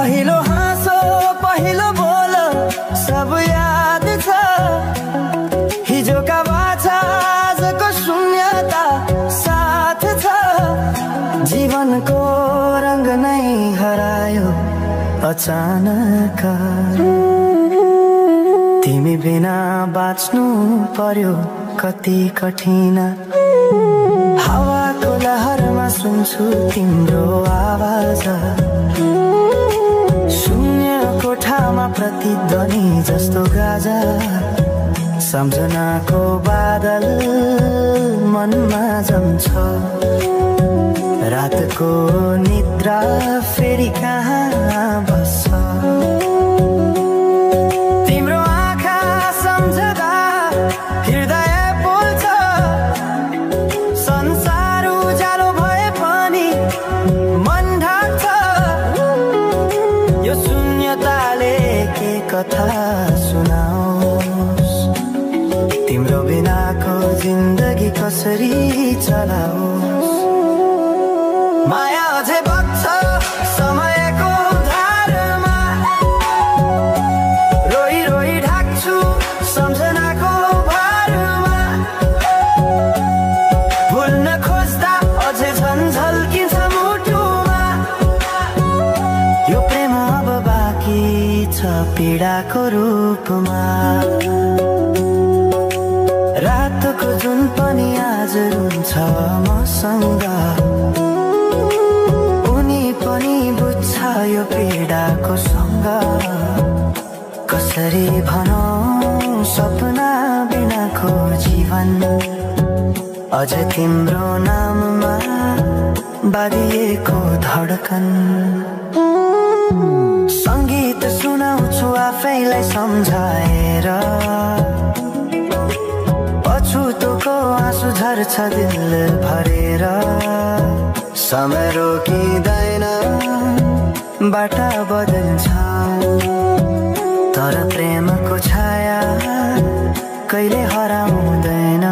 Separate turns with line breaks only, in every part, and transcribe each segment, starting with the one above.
पहिलो हाँसो पहिलो बोल सब याद छ हिजोका बाछा आजको शून्यता साथ छ जीवनको रंग नै हरायो अचानक तिमी बिना बाँच्नु पर्यो कति कठिन हावाको लहरमा सुन्छु तिम्रो आवाज शून्य कोठामा प्रतिध्वनि जस्तो गाजा सम्झनाको बादल मनमा जम्छ रातको निद्रा फेरि कहाँ बस्छ तिम्रो आँखा सम्झदा हृदय पोल्छ संसार उज्यालो भए पनि मन ढाक्छ यो शून्यताले के कथा सुनाओस् तिम्रो बिनाको जिन्दगी कसरी चलाओस् माया अझै बग्छ समयको धारमा रोई रोई ढाक्छु सम्झनाको भारमा भुल्न खोज्दा अझै झन्झल्किन्छ मुटुमा यो प्रेम अब बाँकी छ पीडाको रूपमा रातको जुन पनि आज रुन्छ मसँग पनि बुझ्छ यो पीडाको सँग कसरी भनौं सपना बिनाको जीवन अझ तिम्रो नाममा बाँधिएको धडकन संगीत सुनाउँछु आफैलाई सम्झाएर पछुतोको आँसु झर्छ दिल भरेर समय रोकिँदैन बाटा बदल्छ तर प्रेमको छाया कहिले हराउँदैन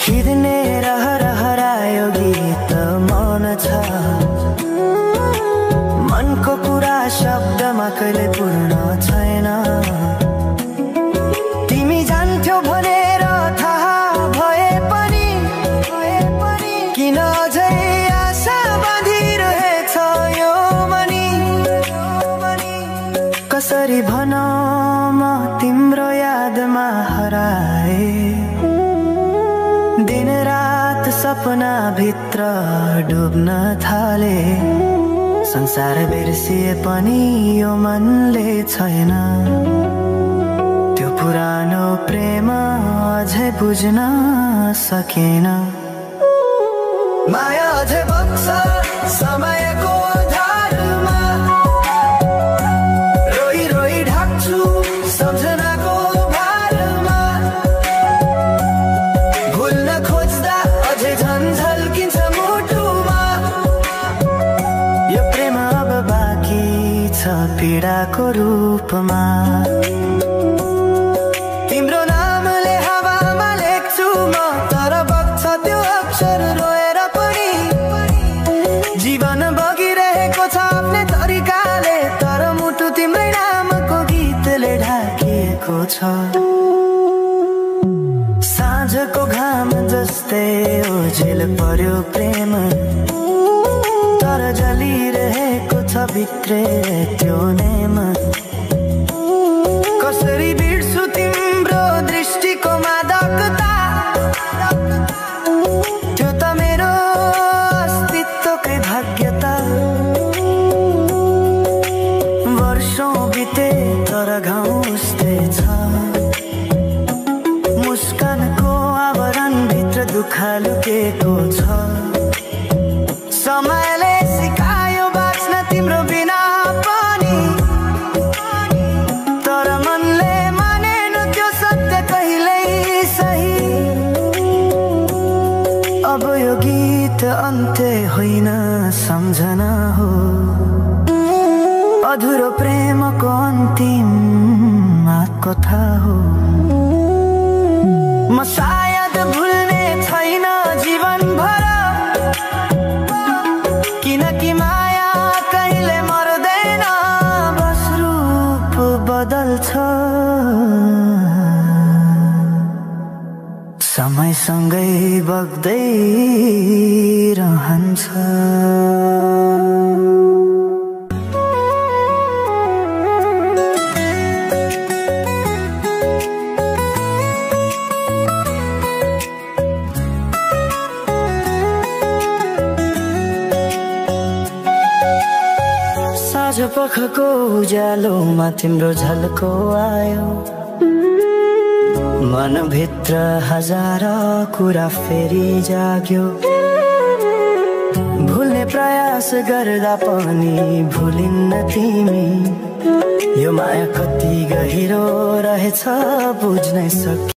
हिँड्ने रहर हरायो गीत मौन छ मनको कुरा शब्दमा कहिले पूर्ण छैन तिमी जान्थ्यौ भनेर थाहा भए पनि किन अझै आशा बाँधिरहेछ यो मनी कसरी भनौं म तिम्रो यादमा हराए दिन रात सपना भित्र डुब्न थाले संसार बिर्सिए पनि यो मनले छैन त्यो पुरानो प्रेम अझै बुझ्न सकेन माया अझै बग्छ समयको धारमा रोई रोई ढाक्छु सम्झनाको भारमा भुल्न खोज्दा अझै झन्झल्किन्छ मुटुमा यो प्रेम अब बाँकी छ पीडाको रूपमा तिम्रो नामले हावामा लेख्छु म तर बग्छ त्यो अक्षर रोएर पनि जीवन बगिरहेको छ आफ्नै तरिकाले तर मुटु तिम्रै नामको गीतले ढाकिएको छ साँझको घाम जस्तै ओझेल पर्यो प्रेम तर जलिरहेको छ भित्रै त्यो नेम कसरी बिर्सु तिम्रो दृष्टिको मादकता त्यो त मेरो अस्तित्वकै भाग्यता वर्षौं बिते तर घाउ उस्तै छ मुस्कानको आवरण भित्र दुःख लुकेको छ समयले सिकायो बाँच्न तिम्रो बिना पनि तर मनले मानेन त्यो सत्य कहिल्यै सही अब यो गीत अन्त्य होइन सम्झना हो अधुरो प्रेमको अन्तिम कथा हो म सायद भुल्ने छैन जीवन भर किनकि माया कहिले मर्दैन, बस रूप बदल्छ। समयसँगै बग्दै रहन्छ। साँझ पखको उज्यालोमा तिम्रो झल्को आयो, मनभित्र हजार कुरा फेरि जाग्यो। भुल्ने प्रयास गर्दा पनि भुलिन्न तिमी, यो माया कति गहिरो रहेछ बुझ्नै सकिँदैन।